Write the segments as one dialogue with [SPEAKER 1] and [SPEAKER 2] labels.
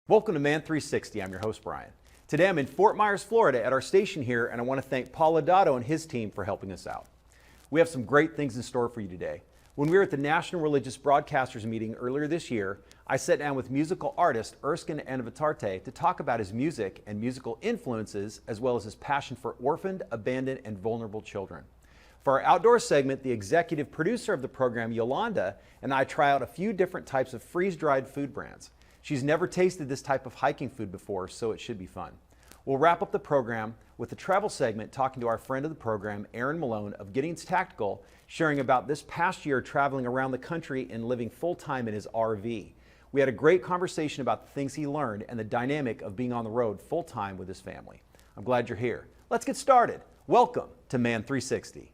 [SPEAKER 1] Welcome to Man 360. I'm your host, Brian. Today I'm in Fort Myers, Florida at our station here, and I want to thank Paul Lodato and his team for helping us out. We have some great things in store for you today. When we were at the National Religious Broadcasters meeting earlier this year, I sat down with musical artist Erskin Anavitarte to talk about his music and musical influences, as well as his passion for orphaned, abandoned, and vulnerable children. For our outdoor segment, the executive producer of the program, Yolanda, and I try out a few different types of freeze-dried food brands. She's never tasted this type of hiking food before, so it should be fun. We'll wrap up the program with the travel segment, talking to our friend of the program, Malone of Giddings Tactical, sharing about this past year traveling around the country and living full-time in his RV. We had a great conversation about the things he learned and the dynamic of being on the road full-time with his family. I'm glad you're here. Let's get started. Welcome to Man 360.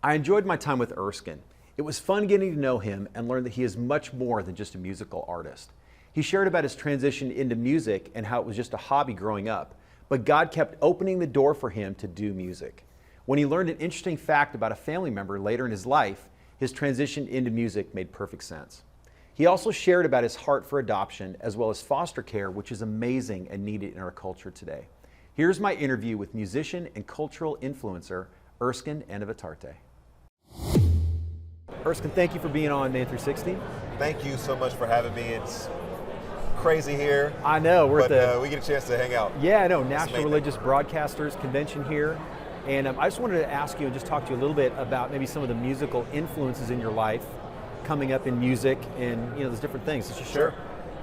[SPEAKER 1] I enjoyed my time with Erskin. It was fun getting to know him and learn that he is much more than just a musical artist. He shared about his transition into music and how it was just a hobby growing up, but God kept opening the door for him to do music. When he learned an interesting fact about a family member later in his life, his transition into music made perfect sense. He also shared about his heart for adoption as well as foster care, which is amazing and needed in our culture today. Here's my interview with musician and cultural influencer, Erskin Anavitarte. Erskin, thank you for being on Man 360.
[SPEAKER 2] Thank you so much for having me. It's crazy here.
[SPEAKER 1] I know.
[SPEAKER 2] We get a chance to hang out.
[SPEAKER 1] Yeah, I know. National Religious Broadcasters Convention here. And I just wanted to ask you and just talk to you a little bit about maybe some of the musical influences in your life coming up in music and, those different things. Just
[SPEAKER 2] Sure.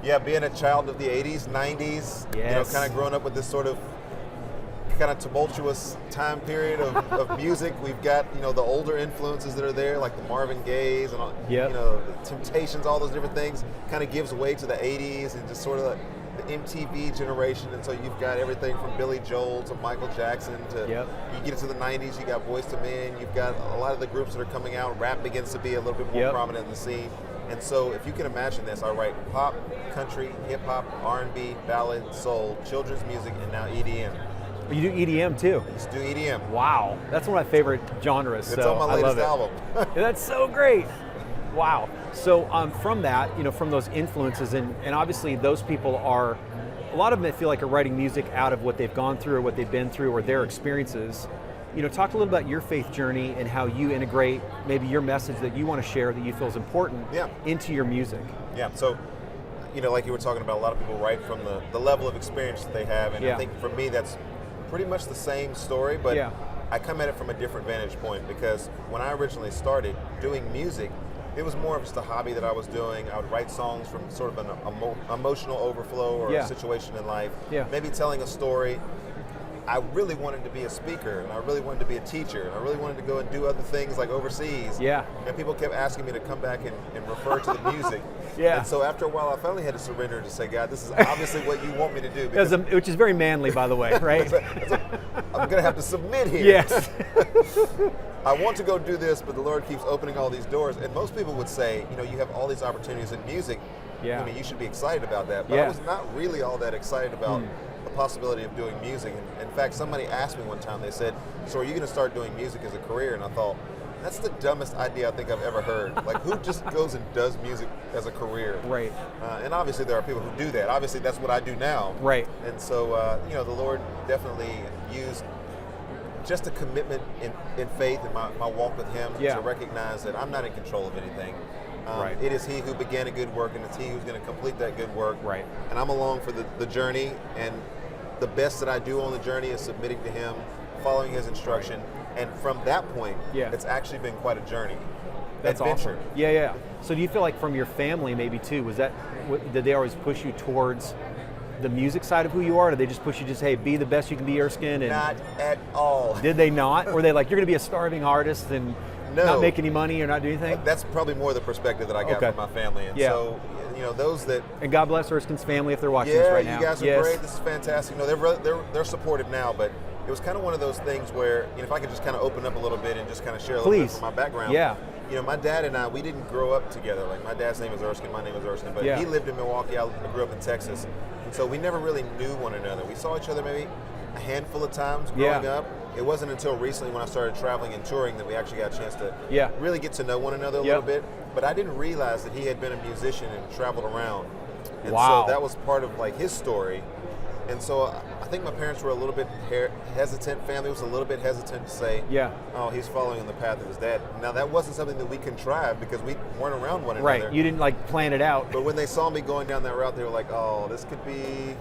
[SPEAKER 2] Yeah, being a child of the 80s, 90s,
[SPEAKER 1] yes.
[SPEAKER 2] Kind of growing up with this sort of kind of tumultuous time period of music. We've got, the older influences that are there, like the Marvin Gayes and all, the Temptations, all those different things, kind of gives way to the 80s and just sort of like the MTV generation. And so you've got everything from Billy Joel to Michael Jackson to, you get into the 90s, you got Boyz II Men, you've got a lot of the groups that are coming out. Rap begins to be a little bit more prominent in the scene. And so if you can imagine this, I write pop, country, hip hop, R&B, ballad, soul, children's music, and now EDM.
[SPEAKER 1] You do EDM too?
[SPEAKER 2] Just do EDM.
[SPEAKER 1] Wow, that's one of my favorite genres.
[SPEAKER 2] It's on my latest album.
[SPEAKER 1] That's so great. Wow. So from that, from those influences, and obviously those people are, a lot of them I feel like are writing music out of what they've gone through or what they've been through or their experiences. Talk a little about your faith journey and how you integrate maybe your message that you want to share that you feel is important into your music.
[SPEAKER 2] Yeah, so like you were talking about, a lot of people write from the level of experience that they have, and I think for me that's pretty much the same story, but I come at it from a different vantage point, because when I originally started doing music, it was more of just a hobby that I was doing. I would write songs from sort of an emotional overflow or a situation in life, maybe telling a story. I really wanted to be a speaker, and I really wanted to be a teacher, and I really wanted to go and do other things like overseas. And people kept asking me to come back and refer to the music. And so after a while, I finally had to surrender to say, God, this is obviously what you want me to do.
[SPEAKER 1] Which is very manly, by the way, right?
[SPEAKER 2] I'm going to have to submit here.
[SPEAKER 1] Yes.
[SPEAKER 2] I want to go do this, but the Lord keeps opening all these doors. And most people would say, you have all these opportunities in music. You should be excited about that. But I was not really all that excited about the possibility of doing music. And in fact, somebody asked me one time, they said, so are you going to start doing music as a career? And I thought, that's the dumbest idea I think I've ever heard. Like, who just goes and does music as a career?
[SPEAKER 1] Right.
[SPEAKER 2] And obviously there are people who do that. Obviously that's what I do now.
[SPEAKER 1] Right.
[SPEAKER 2] And so, the Lord definitely used just a commitment in faith and my walk with Him to recognize that I'm not in control of anything. It is He who began a good work, and it's He who's going to complete that good work.
[SPEAKER 1] Right.
[SPEAKER 2] And I'm along for the journey, and the best that I do on the journey is submitting to Him, following His instruction. And from that point, it's actually been quite a journey.
[SPEAKER 1] That's
[SPEAKER 2] adventure.
[SPEAKER 1] Awesome. Yeah. So do you feel like from your family maybe too, did they always push you towards the music side of who you are? Or did they just push you hey, be the best you can be, Erskin? And
[SPEAKER 2] not at all.
[SPEAKER 1] Did they not? Or were they like, you're going to be a starving artist and not make any money or not do anything?
[SPEAKER 2] That's probably more the perspective that I got from my family. And so those that.
[SPEAKER 1] And God bless Erskin's family if they're watching this right now.
[SPEAKER 2] Yeah, you guys are great. This is fantastic. They're supportive now, but it was kind of one of those things where, if I could just kind of open up a little bit and just kind of share a little bit from my background.
[SPEAKER 1] Yeah.
[SPEAKER 2] My dad and I, we didn't grow up together. Like, my dad's name is Erskin, my name is Erskin, but he lived in Milwaukee. I grew up in Texas. And so we never really knew one another. We saw each other maybe a handful of times growing up. It wasn't until recently when I started traveling and touring that we actually got a chance to really get to know one another a little bit. But I didn't realize that he had been a musician and traveled around. And so that was part of like his story. And so I think my parents were a little bit hesitant. Family was a little bit hesitant to say, oh, he's following in the path of his dad. Now, that wasn't something that we contrived because we weren't around one another.
[SPEAKER 1] Right, you didn't like plan it out.
[SPEAKER 2] But when they saw me going down that route, they were like, oh, this could be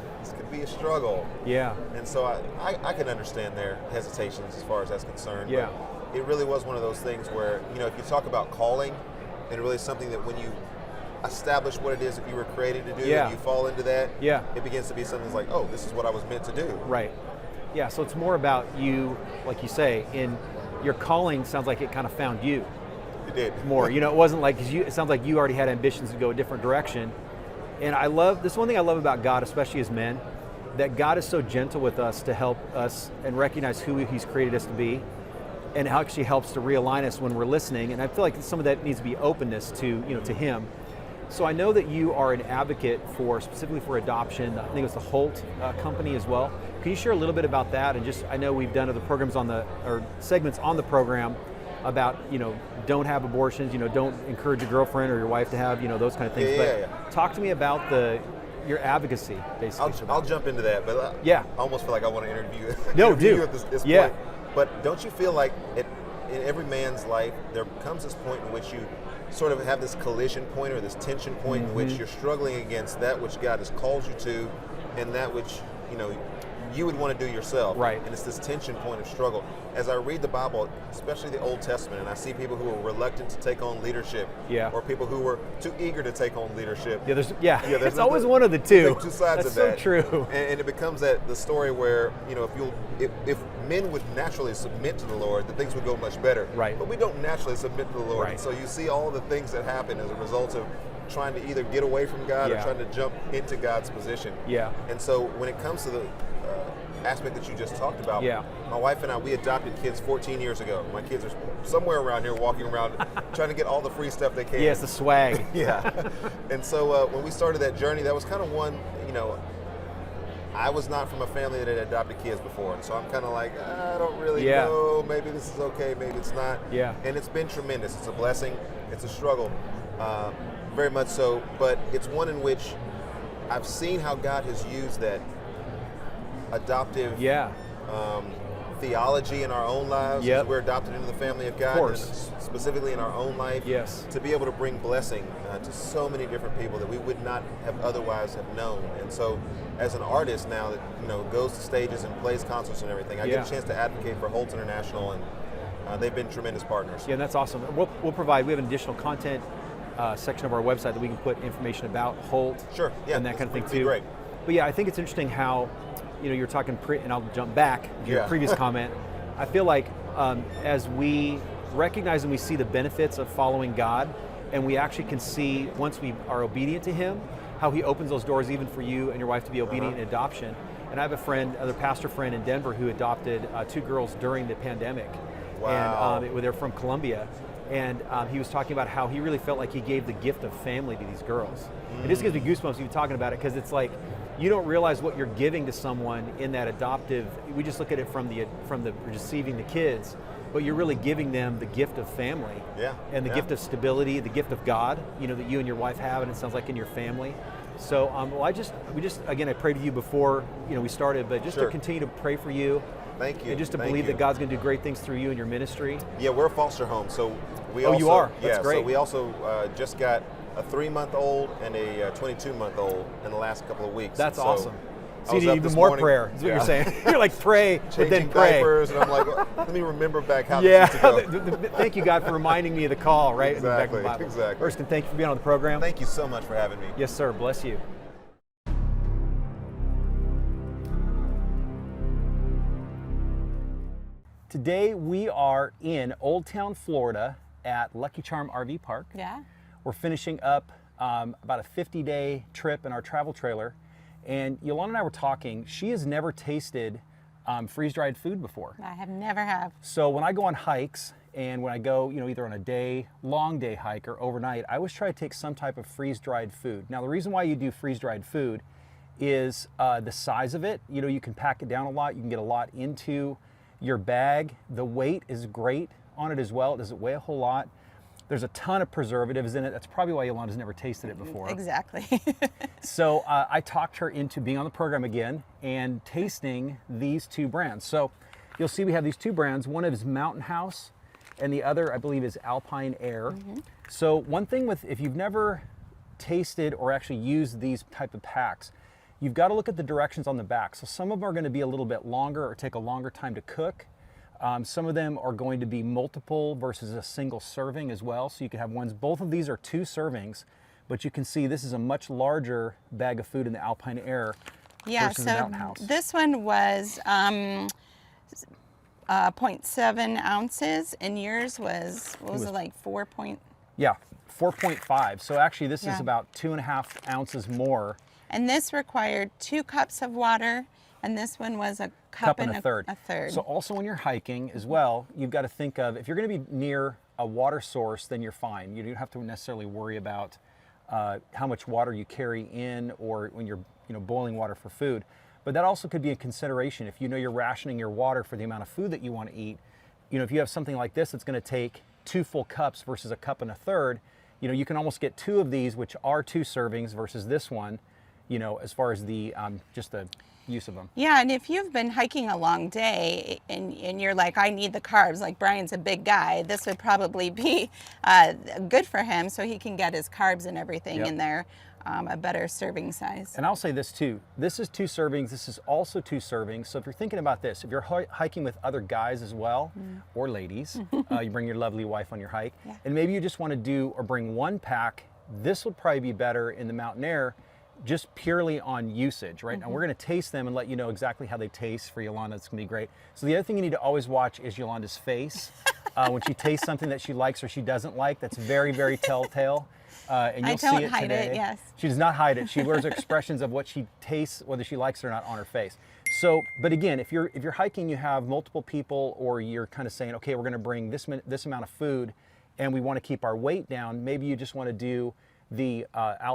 [SPEAKER 2] a struggle.
[SPEAKER 1] Yeah.
[SPEAKER 2] And so I can understand their hesitations as far as that's concerned.
[SPEAKER 1] Yeah.
[SPEAKER 2] But it really was one of those things where, if you talk about calling, and really something that when you establish what it is that you were created to do and you fall into that, it begins to be something that's like, oh, this is what I was meant to do.
[SPEAKER 1] Right. Yeah, so it's more about you, like you say, in your calling sounds like it kind of found you.
[SPEAKER 2] It did.
[SPEAKER 1] More. It wasn't like, it sounds like you already had ambitions to go a different direction. And I love, this one thing I love about God, especially as men, that God is so gentle with us to help us and recognize who He's created us to be, and how actually helps to realign us when we're listening. And I feel like some of that needs to be openness to, to Him. So I know that you are an advocate specifically for adoption. I think it was the Holt company as well. Can you share a little bit about that? And I know we've done other programs or segments on the program about, don't have abortions, don't encourage your girlfriend or your wife to have, those kind of things. Talk to me about your advocacy, basically.
[SPEAKER 2] I'll jump into that, but I almost feel like I want to interview you at this point. But don't you feel like in every man's life, there comes this point in which you sort of have this collision point or this tension point in which you're struggling against that which God has called you to and that which, you would want to do yourself.
[SPEAKER 1] Right.
[SPEAKER 2] And it's this tension point of struggle. As I read the Bible, especially the Old Testament, and I see people who are reluctant to take on leadership, or people who were too eager to take on leadership.
[SPEAKER 1] There's it's always one of the two.
[SPEAKER 2] Two sides
[SPEAKER 1] That's
[SPEAKER 2] of that.
[SPEAKER 1] So true.
[SPEAKER 2] And it becomes the story where, if men would naturally submit to the Lord, then things would go much better.
[SPEAKER 1] Right.
[SPEAKER 2] But we don't naturally submit to the Lord.
[SPEAKER 1] Right.
[SPEAKER 2] And so you see all the things that happen as a result of trying to either get away from God or trying to jump into God's position.
[SPEAKER 1] Yeah.
[SPEAKER 2] And so when it comes to the aspect that you just talked about, my wife and I, we adopted kids 14 years ago. My kids are somewhere around here walking around trying to get all the free stuff they can.
[SPEAKER 1] Yeah, it's the swag.
[SPEAKER 2] And so when we started that journey, that was kind of one, I was not from a family that had adopted kids before. And so I'm kind of like, I don't really know. Maybe this is okay, maybe it's not. And it's been tremendous. It's a blessing. It's a struggle. Very much so. But it's one in which I've seen how God has used that adoptive theology in our own lives as we're adopted into the family of God, and specifically in our own life, to be able to bring blessing to so many different people that we would not have otherwise have known. And so as an artist now that goes to stages and plays concerts and everything, I get a chance to advocate for Holt International, and they've been tremendous partners.
[SPEAKER 1] Yeah, and that's awesome. We'll provide, we have an additional content section of our website that we can put information about Holt and that kind of thing too.
[SPEAKER 2] Great.
[SPEAKER 1] But I think it's interesting how you're talking and I'll jump back to your previous comment. I feel like as we recognize and we see the benefits of following God, and we actually can see once we are obedient to Him, how He opens those doors even for you and your wife to be obedient in adoption. And I have another pastor friend in Denver who adopted 2 girls during the pandemic.
[SPEAKER 2] Wow.
[SPEAKER 1] And they're from Colombia. And he was talking about how he really felt like he gave the gift of family to these girls. It just gives me goosebumps even talking about it, because it's like, you don't realize what you're giving to someone in that adoptive. We just look at it from the receiving the kids, but you're really giving them the gift of family, and the gift of stability, the gift of God, that you and your wife have, and it sounds like in your family. So, again, I prayed to you before we started, but just to continue to pray for you.
[SPEAKER 2] Thank you.
[SPEAKER 1] And just to believe that God's going to do great things through you and your ministry.
[SPEAKER 2] Yeah, we're a foster home, so we
[SPEAKER 1] you are? That's great.
[SPEAKER 2] So we also just got a 3-month-old and a 22-month-old in the last couple of weeks.
[SPEAKER 1] That's awesome. So you need even
[SPEAKER 2] more
[SPEAKER 1] prayer, is what you're saying. You're like, pray, but then pray.
[SPEAKER 2] Diapers, and I'm like, let me remember back how this used to go.
[SPEAKER 1] Thank you, God, for reminding me of the call, right?
[SPEAKER 2] Exactly.
[SPEAKER 1] Erskin, thank you for being on the program.
[SPEAKER 2] Thank you so much for having me.
[SPEAKER 1] Yes, sir. Bless you. Today we are in Old Town, Florida at Lucky Charm RV Park.
[SPEAKER 3] Yeah.
[SPEAKER 1] We're finishing up about a 50-day trip in our travel trailer. And Yolanda and I were talking. She has never tasted freeze-dried food before.
[SPEAKER 3] I have never have.
[SPEAKER 1] So when I go on hikes, and when I go, either on a long day hike or overnight, I always try to take some type of freeze-dried food. Now, the reason why you do freeze-dried food is the size of it. You can pack it down a lot. You can get a lot into your bag. The weight is great on it as well. It doesn't weigh a whole lot. There's a ton of preservatives in it. That's probably why Yolanda's never tasted it before.
[SPEAKER 3] Exactly.
[SPEAKER 1] So I talked her into being on the program again and tasting these two brands. So you'll see we have these two brands. One is Mountain House, and the other, I believe, is Alpine Air. So one thing if you've never tasted or actually used these type of packs, you've got to look at the directions on the back. So some of them are going to be a little bit longer or take a longer time to cook. Some of them are going to be multiple versus a single serving as well. So you can have ones, both of these are 2 servings, but you can see this is a much larger bag of food in the Alpine Air versus the Mountain House.
[SPEAKER 3] This one was 0.7 ounces, and yours was, what was it, like 4 point?
[SPEAKER 1] Yeah, 4.5. So actually this is about 2.5 ounces more.
[SPEAKER 3] And this required 2 cups of water, and this one was a cup and a third.
[SPEAKER 1] So also when you're hiking as well, you've got to think of, if you're going to be near a water source, then you're fine. You don't have to necessarily worry about how much water you carry in, or when you're boiling water for food. But that also could be a consideration if you're rationing your water for the amount of food that you want to eat. If you have something like this that's going to take 2 full cups versus a cup and a third, you can almost get 2 of these, which are 2 servings, versus this one, as far as the just the use of them.
[SPEAKER 3] Yeah, and if you've been hiking a long day and you're like, I need the carbs, like Brian's a big guy, this would probably be good for him, so he can get his carbs and everything in there. A better serving size.
[SPEAKER 1] And I'll say this too, this is 2 servings, this is also 2 servings. So if you're thinking about this, if you're hiking with other guys as well, or ladies, you bring your lovely wife on your hike, and maybe you just want to do or bring 1 pack, this would probably be better in the Mountain Air, just purely on usage, right? And we're going to taste them and let you know exactly how they taste for Yolanda. It's going to be great. So the other thing you need to always watch is Yolanda's face. When she tastes something that she likes or she doesn't like, that's very, very telltale. And you'll see it
[SPEAKER 3] hide
[SPEAKER 1] today.
[SPEAKER 3] it, yes.
[SPEAKER 1] She does not hide it. She wears expressions of what she tastes, whether she likes it or not, on her face. So, but again, if you're hiking, you have multiple people, or you're kind of saying, okay, we're going to bring this amount of food, and we want to keep our weight down. Maybe you just want to do the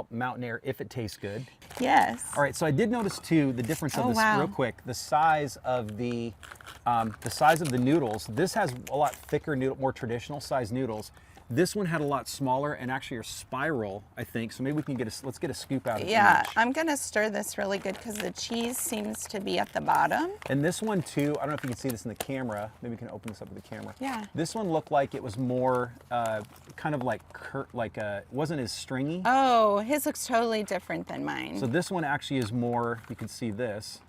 [SPEAKER 1] Mountain Air if it tastes good.
[SPEAKER 3] Yes.
[SPEAKER 1] All right. So I did notice too the difference of this real quick. The size of the noodles. This has a lot thicker noodle, more traditional size noodles. This one had a lot smaller and actually a spiral, I think. So maybe we can let's get a scoop out of it.
[SPEAKER 3] Yeah, I'm gonna stir this really good because the cheese seems to be at the bottom.
[SPEAKER 1] And this one too, I don't know if you can see this in the camera. Maybe we can open this up with the camera.
[SPEAKER 3] Yeah.
[SPEAKER 1] This one looked like it was more kind of like it wasn't as stringy.
[SPEAKER 3] Oh, his looks totally different than mine.
[SPEAKER 1] So this one actually is more, you can see this.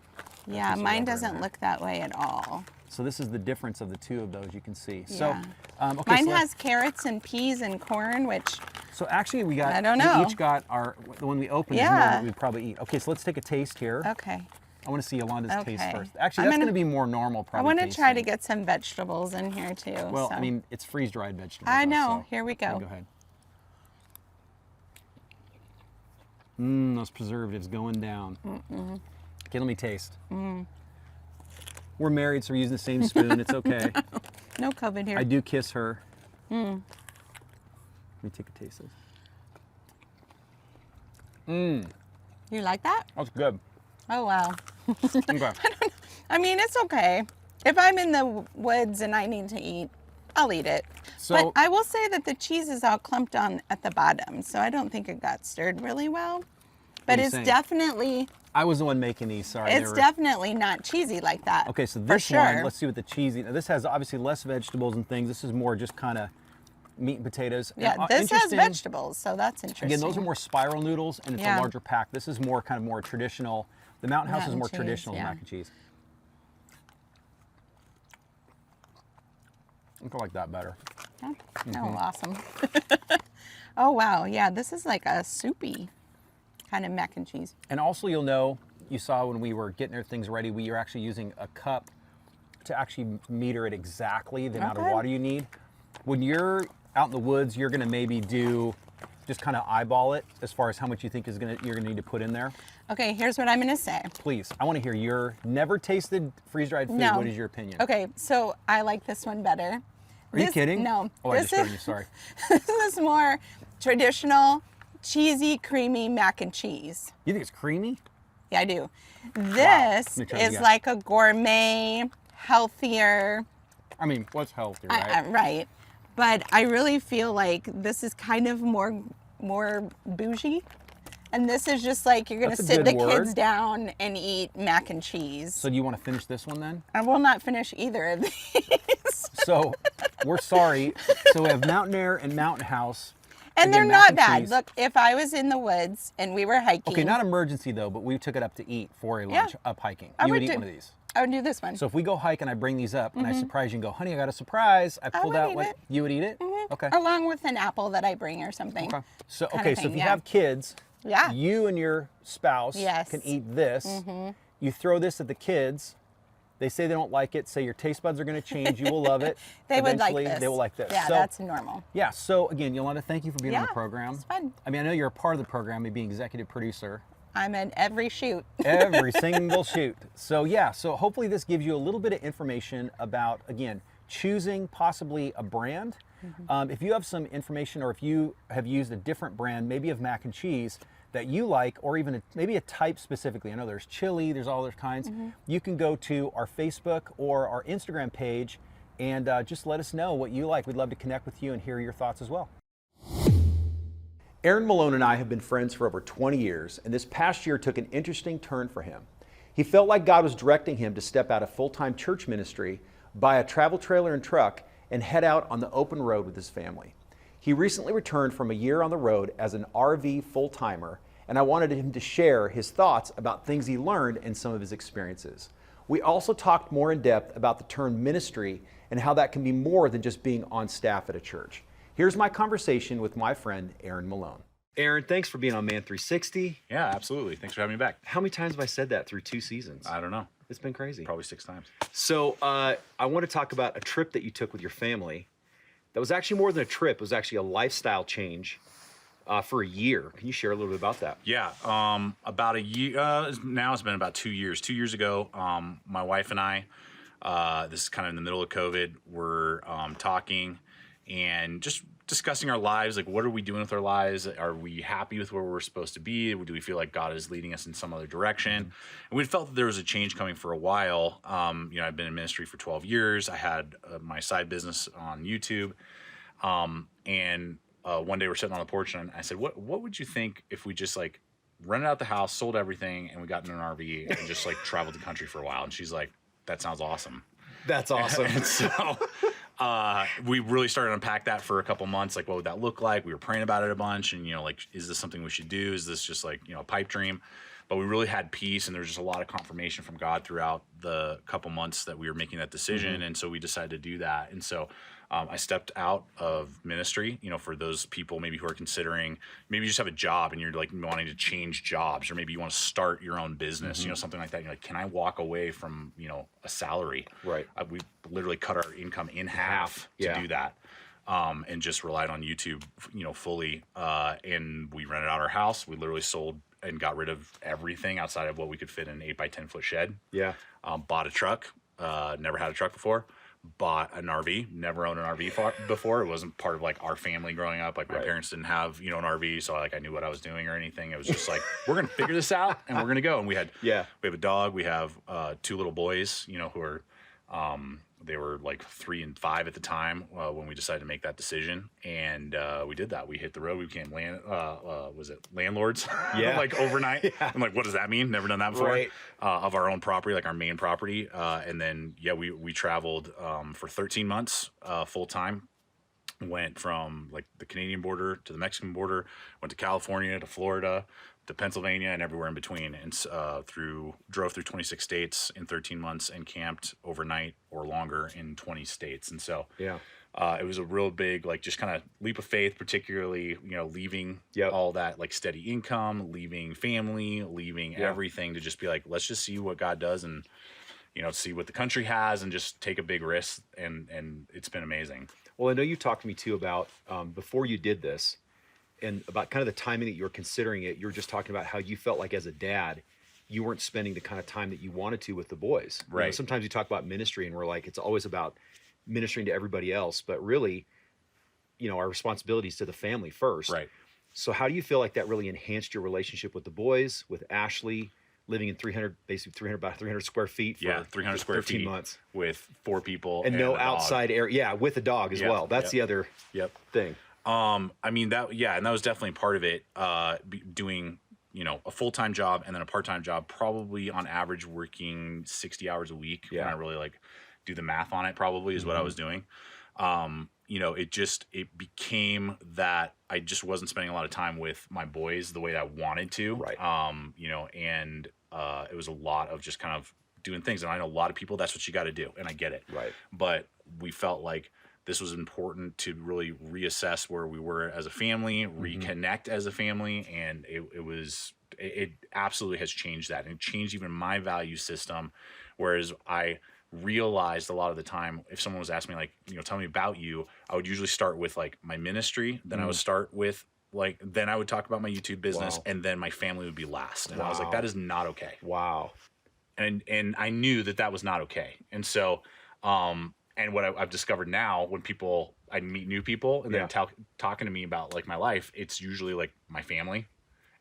[SPEAKER 3] Yeah, mine doesn't look that way at all.
[SPEAKER 1] So this is the difference of the 2 of those, you can see.
[SPEAKER 3] Yeah.
[SPEAKER 1] So, okay,
[SPEAKER 3] mine has carrots and peas and corn, which...
[SPEAKER 1] So actually we got,
[SPEAKER 3] I don't know.
[SPEAKER 1] We each got the one we opened is more that we'd probably eat. Okay, so let's take a taste here.
[SPEAKER 3] Okay.
[SPEAKER 1] I want to see Yolanda's taste first. Actually, that's going to be more normal probably.
[SPEAKER 3] I want to try to get some vegetables in here too.
[SPEAKER 1] Well, I mean, it's freeze-dried vegetables.
[SPEAKER 3] I know.
[SPEAKER 1] So.
[SPEAKER 3] Here we go.
[SPEAKER 1] Go ahead. Those preservatives going down. Okay, let me taste. We're married, so we're using the same spoon. It's okay.
[SPEAKER 3] No COVID here.
[SPEAKER 1] I do kiss her. Let me take a taste of this.
[SPEAKER 3] You like that?
[SPEAKER 1] That's good.
[SPEAKER 3] Oh, wow.
[SPEAKER 1] Okay.
[SPEAKER 3] I mean, it's okay. If I'm in the woods and I need to eat, I'll eat it.
[SPEAKER 1] So,
[SPEAKER 3] but I will say that the cheese is all clumped on at the bottom, so I don't think it got stirred really well. But it's definitely...
[SPEAKER 1] I was the one making these, sorry.
[SPEAKER 3] It's definitely not cheesy like that.
[SPEAKER 1] Okay, so this one, let's see what the cheesy... Now this has obviously less vegetables and things. This is more just kind of meat and potatoes.
[SPEAKER 3] Yeah,
[SPEAKER 1] and,
[SPEAKER 3] this has vegetables, so that's interesting.
[SPEAKER 1] Again, those are more spiral noodles, and it's a larger pack. This is more kind of more traditional. The Mountain House is more traditional mac and cheese. I think I like that better.
[SPEAKER 3] Oh, awesome. Oh, wow. Yeah, this is like a soupy kind of mac and cheese.
[SPEAKER 1] And also, you'll know, you saw when we were getting our things ready, we are actually using a cup to actually meter it exactly the amount of water you need. When you're out in the woods, you're going to maybe do just kind of eyeball it as far as how much you think you're gonna need to put in there?
[SPEAKER 3] Okay, here's what I'm gonna say.
[SPEAKER 1] Please, I want to hear your never tasted freeze-dried food.
[SPEAKER 3] No.
[SPEAKER 1] What is your opinion?
[SPEAKER 3] Okay, so I like this one better.
[SPEAKER 1] Are you kidding?
[SPEAKER 3] No.
[SPEAKER 1] Oh, I just showed you. Sorry.
[SPEAKER 3] This is more traditional, cheesy, creamy mac and cheese.
[SPEAKER 1] You think it's creamy?
[SPEAKER 3] Yeah, I do. This is like a gourmet, healthier.
[SPEAKER 1] I mean, what's healthier, right?
[SPEAKER 3] Right. But I really feel like this is kind of more bougie. And this is just like you're going to sit the kids down and eat mac and cheese.
[SPEAKER 1] So do you want to finish this one then?
[SPEAKER 3] I will not finish either of these.
[SPEAKER 1] So we're sorry. So we have Mountain Air and Mountain House.
[SPEAKER 3] And they're not bad. Look, if I was in the woods and we were hiking.
[SPEAKER 1] Okay, not emergency though, but we took it up to eat for a lunch up hiking. You would eat one of these.
[SPEAKER 3] I would do this one.
[SPEAKER 1] So if we go hike and I bring these up and I surprise you and go, honey, I got a surprise. I pulled out what you would eat it? Okay.
[SPEAKER 3] Along with an apple that I bring or something.
[SPEAKER 1] Okay. So so if you have kids, you and your spouse can eat this. You throw this at the kids. They say they don't like it. Say your taste buds are going to change. You will love it.
[SPEAKER 3] They would like this.
[SPEAKER 1] They will like this.
[SPEAKER 3] Yeah, so, that's normal.
[SPEAKER 1] Yeah. So again, Yolanda, thank you for being on the program.
[SPEAKER 3] It's fun.
[SPEAKER 1] I mean, I know you're a part of the program, me being executive producer.
[SPEAKER 3] I'm in every shoot.
[SPEAKER 1] Every single shoot. So yeah, so hopefully this gives you a little bit of information about, again, choosing possibly a brand. If you have some information or if you have used a different brand, maybe of mac and cheese that you like, or even maybe a type specifically. I know there's chili, there's all those kinds. You can go to our Facebook or our Instagram page and just let us know what you like. We'd love to connect with you and hear your thoughts as well. Aaron Malone and I have been friends for over 20 years, and this past year took an interesting turn for him. He felt like God was directing him to step out of full-time church ministry, buy a travel trailer and truck, and head out on the open road with his family. He recently returned from a year on the road as an RV full-timer, and I wanted him to share his thoughts about things he learned and some of his experiences. We also talked more in depth about the term ministry and how that can be more than just being on staff at a church. Here's my conversation with my friend, Aaron Malone. Aaron, thanks for being on Man 360.
[SPEAKER 4] Yeah, absolutely. Thanks for having me back.
[SPEAKER 1] How many times have I said that through 2 seasons?
[SPEAKER 4] I don't know.
[SPEAKER 1] It's been crazy.
[SPEAKER 4] Probably 6 times.
[SPEAKER 1] So I want to talk about a trip that you took with your family. That was actually more than a trip. It was actually a lifestyle change for a year. Can you share a little bit about that?
[SPEAKER 4] Yeah, about a year, now it's been about 2 years. 2 years ago, my wife and I, this is kind of in the middle of COVID, we're talking and just discussing our lives. Like, what are we doing with our lives? Are we happy with where we're supposed to be? Do we feel like God is leading us in some other direction? And we felt that there was a change coming for a while. I've been in ministry for 12 years. I had my side business on YouTube. And one day we're sitting on the porch and I said, what would you think if we just like rented out the house, sold everything, and we got in an RV and just like traveled the country for a while? And she's like, that sounds awesome.
[SPEAKER 1] That's awesome.
[SPEAKER 4] And so we really started to unpack that for a couple months. Like, what would that look like? We were praying about it a bunch and, like, is this something we should do? Is this just like, a pipe dream? But we really had peace, and there was just a lot of confirmation from God throughout the couple months that we were making that decision. And so we decided to do that. And so I stepped out of ministry, for those people maybe who are considering, maybe you just have a job and you're like wanting to change jobs, or maybe you want to start your own business, something like that. You're like, can I walk away from, a salary?
[SPEAKER 1] Right.
[SPEAKER 4] We literally cut our income in half to do that. And just relied on YouTube, fully. And we rented out our house. We literally sold and got rid of everything outside of what we could fit in an 8 by 10 foot shed. Yeah. Bought a truck. Never had a truck before. Bought an RV. Never owned an RV before. It wasn't part of like our family growing up. Like my parents didn't have, an RV, so I knew what I was doing or anything. It was just like, we're gonna figure this out and we're gonna go. And we have a dog. We have 2 little boys, who are they were like 3 and 5 at the time when we decided to make that decision, and we did that. We hit the road. We became landlords? Yeah, like overnight. Yeah. I'm like, what does that mean? Never done that before. Right. Of our own property, like our main property, and then we traveled for 13 months full time. Went from like the Canadian border to the Mexican border. Went to California to Florida to Pennsylvania and everywhere in between, and drove through 26 states in 13 months and camped overnight or longer in 20 states. And so it was a real big, like, just kind of leap of faith, particularly, leaving all that like steady income, leaving family, leaving everything to just be like, let's just see what God does and, see what the country has and just take a big risk. And it's been amazing.
[SPEAKER 1] Well, I know you talked to me too about before you did this, and about kind of the timing that you were considering it. You were just talking about how you felt like as a dad, you weren't spending the kind of time that you wanted to with the boys.
[SPEAKER 4] Right.
[SPEAKER 1] You know, sometimes you talk about ministry and we're like, it's always about ministering to everybody else, but really, you know, our responsibility is to the family first.
[SPEAKER 4] Right.
[SPEAKER 1] So how do you feel like that really enhanced your relationship with the boys, with Ashley, living in 300 by 300 square feet for
[SPEAKER 4] 300 square
[SPEAKER 1] 13
[SPEAKER 4] feet
[SPEAKER 1] months
[SPEAKER 4] with 4 people
[SPEAKER 1] and no
[SPEAKER 4] a dog.
[SPEAKER 1] outside area. Yeah, with a dog as well. That's the other thing.
[SPEAKER 4] I mean, and that was definitely part of it. Doing, you know, a full-time job and then a part-time job, probably on average working 60 hours a week. When I really like do the math on it, probably is what I was doing. You know, it became that I just wasn't spending a lot of time with my boys the way that I wanted to.
[SPEAKER 1] Right.
[SPEAKER 4] You know, and it was a lot of just kind of doing things. And I know a lot of people, that's what you got to do. And I get it.
[SPEAKER 1] Right.
[SPEAKER 4] But we felt like this was important to really reassess where we were as a family, reconnect as a family. And it absolutely has changed that. And it changed even my value system. Whereas I realized a lot of the time, if someone was asking me, like, you know, tell me about you, I would usually start with like my ministry. Then I would start with then I would talk about my YouTube business, and then my family would be last. And I was like, that is not okay.
[SPEAKER 1] Wow.
[SPEAKER 4] And I knew that was not okay. And so, and what I've discovered now, when I meet new people and they're talking to me about like my life, it's usually like my family,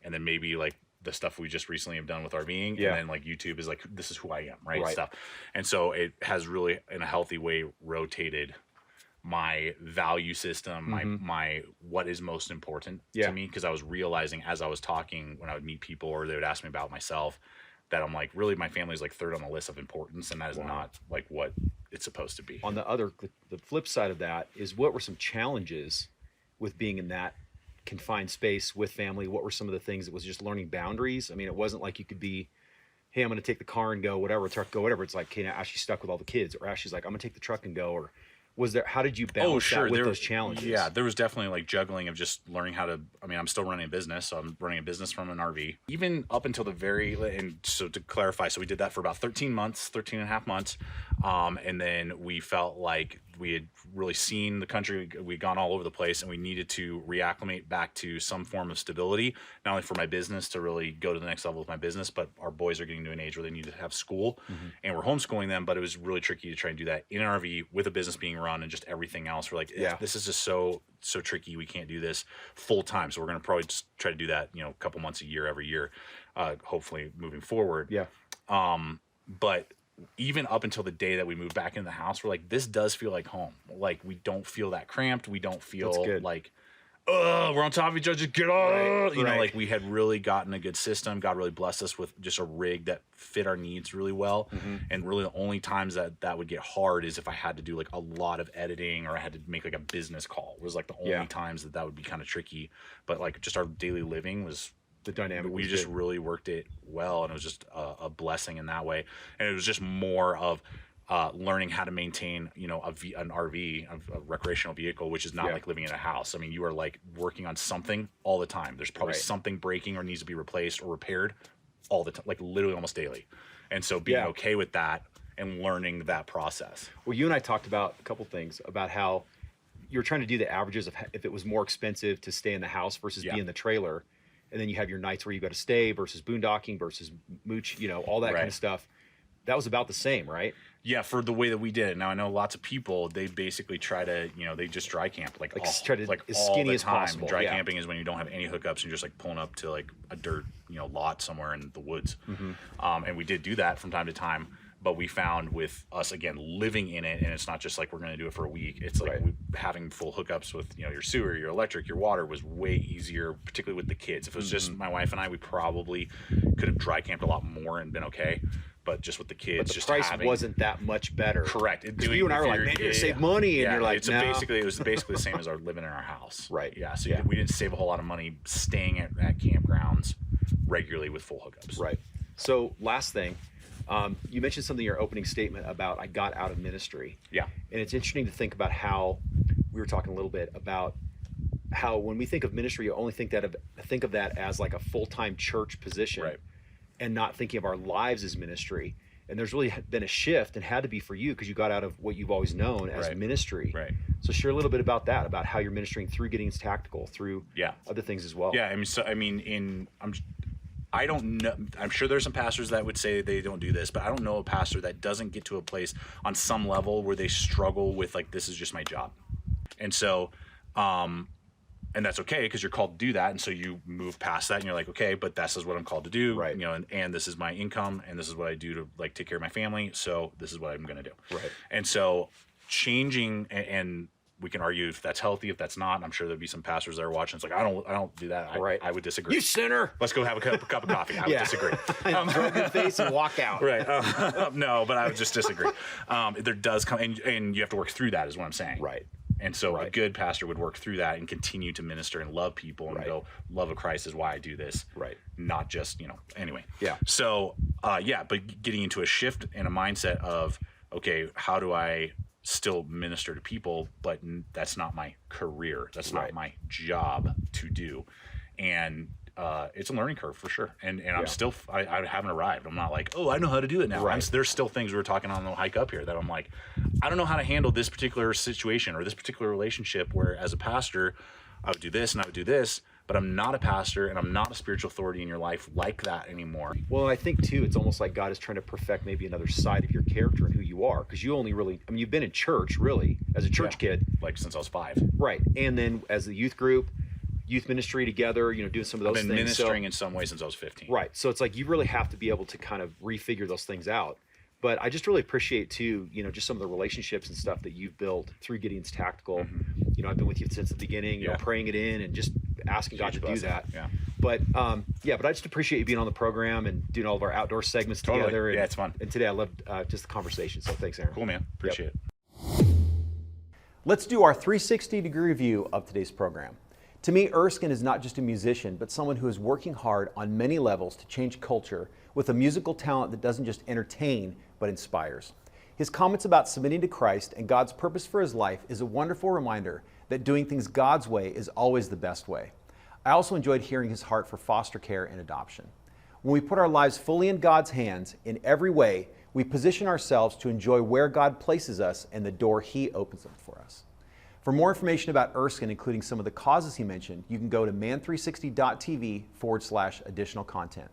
[SPEAKER 4] and then maybe like the stuff we just recently have done with RVing, and then like YouTube is like, this is who I am, right? Stuff. And so it has really, in a healthy way, rotated my value system, my what is most important to me, because I was realizing as I was talking, when I would meet people or they would ask me about myself, that I'm like, really, my family is like third on the list of importance, and that is not like what it's supposed to be.
[SPEAKER 1] On the flip side of that is, what were some challenges with being in that confined space with family? What were some of the things that was just learning boundaries? I mean, it wasn't like you could be, hey, I'm going to take the car and go whatever, truck go whatever. It's like, okay, now Ashley's stuck with all the kids, or Ashley's like, I'm going to take the truck and go. Or was there, how did you balance that with those challenges?
[SPEAKER 4] Yeah, there was definitely like juggling of just learning how to, I mean, I'm still running a business, so I'm running a business from an RV. Even up until and so to clarify, so we did that for about 13 and a half months. And then we felt like we had really seen the country, we'd gone all over the place, and we needed to reacclimate back to some form of stability, not only for my business to really go to the next level with my business, but our boys are getting to an age where they need to have school, and we're homeschooling them, but it was really tricky to try and do that in an RV with a business being run and just everything else. We're like, this is just so tricky. We can't do this full time. So we're going to probably just try to do that, you know, a couple months a year, every year, hopefully moving forward.
[SPEAKER 1] Yeah.
[SPEAKER 4] But even up until the day that we moved back into the house, we're like, this does feel like home. Like, we don't feel that cramped. We don't feel like, we're on top of each other, just get on. You know, like, we had really gotten a good system. God really blessed us with just a rig that fit our needs really well. And really the only times that would get hard is if I had to do like a lot of editing, or I had to make like a business call. It was like the only times that would be kind of tricky. But like, just our daily living was,
[SPEAKER 1] the dynamic,
[SPEAKER 4] we just really worked it well, and it was just a blessing in that way. And it was just more of learning how to maintain, you know, an RV, a recreational vehicle, which is not like living in a house. I mean, you are like working on something all the time. There's probably something breaking or needs to be replaced or repaired all the time, like literally almost daily. And so being okay with that and learning that process.
[SPEAKER 1] Well, you and I talked about a couple things about how you're trying to do the averages of if it was more expensive to stay in the house versus be in the trailer. And then you have your nights where you got to stay versus boondocking versus mooch, you know, all that kind of stuff. That was about the same, right?
[SPEAKER 4] Yeah, for the way that we did it. Now, I know lots of people, they basically try to, you know, they just dry camp like
[SPEAKER 1] try to
[SPEAKER 4] like
[SPEAKER 1] as
[SPEAKER 4] all
[SPEAKER 1] skinny
[SPEAKER 4] the
[SPEAKER 1] as
[SPEAKER 4] time.
[SPEAKER 1] possible.
[SPEAKER 4] Dry camping is when you don't have any hookups and you're just like pulling up to like a dirt, you know, lot somewhere in the woods. And we did do that from time to time. But we found with us, again, living in it, and it's not just like we're going to do it for a week. It's like having full hookups with, you know, your sewer, your electric, your water was way easier, particularly with the kids. If it was just my wife and I, we probably could have dry camped a lot more and been okay. But just with the kids,
[SPEAKER 1] But the
[SPEAKER 4] just
[SPEAKER 1] price wasn't that much better.
[SPEAKER 4] Correct.
[SPEAKER 1] You and I were like, man, you're going to save money. And you're like, no.
[SPEAKER 4] It was basically the same as our living in our house.
[SPEAKER 1] Right.
[SPEAKER 4] Yeah. So we didn't save a whole lot of money staying at campgrounds regularly with full hookups.
[SPEAKER 1] Right. So last thing. You mentioned something in your opening statement about I got out of ministry.
[SPEAKER 4] Yeah.
[SPEAKER 1] And it's interesting to think about how we were talking a little bit about how when we think of ministry, you only think of that as like a full-time church position, and not thinking of our lives as ministry. And there's really been a shift, and had to be for you because you got out of what you've always known as ministry.
[SPEAKER 4] Right.
[SPEAKER 1] So share a little bit about that, about how you're ministering through Gideon's Tactical, through other things as well.
[SPEAKER 4] Yeah, I don't know. I'm sure there's some pastors that would say they don't do this, but I don't know a pastor that doesn't get to a place on some level where they struggle with like, this is just my job. And so, and that's okay because you're called to do that. And so you move past that and you're like, okay, but this is what I'm called to do.
[SPEAKER 1] Right.
[SPEAKER 4] You know, and this is my income and this is what I do to like take care of my family. So this is what I'm going to do.
[SPEAKER 1] Right.
[SPEAKER 4] And so changing, and we can argue if that's healthy, if that's not. And I'm sure there'd be some pastors that are watching. It's like, I don't do that. I would disagree.
[SPEAKER 1] You sinner.
[SPEAKER 4] Let's go have a cup of coffee. I would disagree.
[SPEAKER 1] Throw a good face and walk out.
[SPEAKER 4] Right. No, but I would just disagree. There does come, and you have to work through that is what I'm saying.
[SPEAKER 1] Right.
[SPEAKER 4] And so a good pastor would work through that and continue to minister and love people and go, love of Christ is why I do this.
[SPEAKER 1] Right.
[SPEAKER 4] Not just, anyway.
[SPEAKER 1] Yeah.
[SPEAKER 4] So, but getting into a shift in a mindset of, okay, how do I still minister to people, but that's not my career. That's not my job to do. And it's a learning curve for sure. And I'm still, I haven't arrived. I'm not like, oh, I know how to do it now.
[SPEAKER 1] Right.
[SPEAKER 4] There's still things we were talking on the hike up here that I'm like, I don't know how to handle this particular situation or this particular relationship where as a pastor, I would do this and I would do this, but I'm not a pastor and I'm not a spiritual authority in your life like that anymore.
[SPEAKER 1] Well, I think too, it's almost like God is trying to perfect maybe another side of your character and who you are. Because you only really, you've been in church really as a church kid.
[SPEAKER 4] Like since I was 5.
[SPEAKER 1] Right. And then as a youth group, youth ministry together, doing some of those things.
[SPEAKER 4] I've been ministering in some way since I was 15.
[SPEAKER 1] Right. So it's like you really have to be able to kind of refigure those things out. But I just really appreciate too, just some of the relationships and stuff that you've built through Gideon's Tactical.
[SPEAKER 4] Mm-hmm.
[SPEAKER 1] I've been with you since the beginning, praying it in and just asking God to do that.
[SPEAKER 4] Yeah.
[SPEAKER 1] But but I just appreciate you being on the program and doing all of our outdoor segments together. And,
[SPEAKER 4] it's fun.
[SPEAKER 1] And today I loved just the conversation. So thanks, Aaron.
[SPEAKER 4] Cool, man. Appreciate it.
[SPEAKER 1] Let's do our 360-degree review of today's program. To me, Erskin is not just a musician, but someone who is working hard on many levels to change culture with a musical talent that doesn't just entertain, but inspires. His comments about submitting to Christ and God's purpose for his life is a wonderful reminder that doing things God's way is always the best way. I also enjoyed hearing his heart for foster care and adoption. When we put our lives fully in God's hands in every way, we position ourselves to enjoy where God places us and the door he opens up for us. For more information about Erskin, including some of the causes he mentioned, you can go to man360.tv/additional content.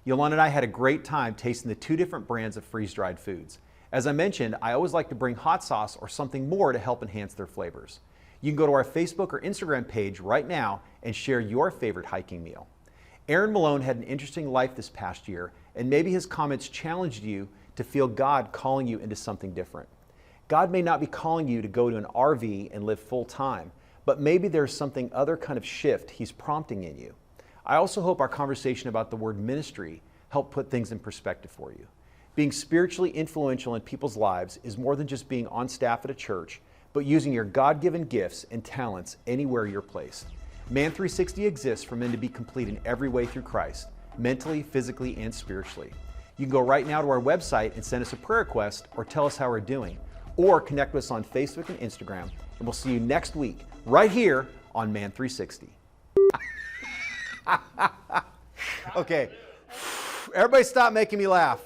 [SPEAKER 1] Yolanda and I had a great time tasting the 2 different brands of freeze-dried foods. As I mentioned, I always like to bring hot sauce or something more to help enhance their flavors. You can go to our Facebook or Instagram page right now and share your favorite hiking meal. Aaron Malone had an interesting life this past year, and maybe his comments challenged you to feel God calling you into something different. God may not be calling you to go to an RV and live full time, but maybe there's something other kind of shift he's prompting in you. I also hope our conversation about the word ministry helped put things in perspective for you. Being spiritually influential in people's lives is more than just being on staff at a church, but using your God-given gifts and talents anywhere you're placed. Man 360 exists for men to be complete in every way through Christ, mentally, physically, and spiritually. You can go right now to our website and send us a prayer request or tell us how we're doing, or connect with us on Facebook and Instagram, and we'll see you next week right here on Man 360. Okay, everybody stop making me laugh.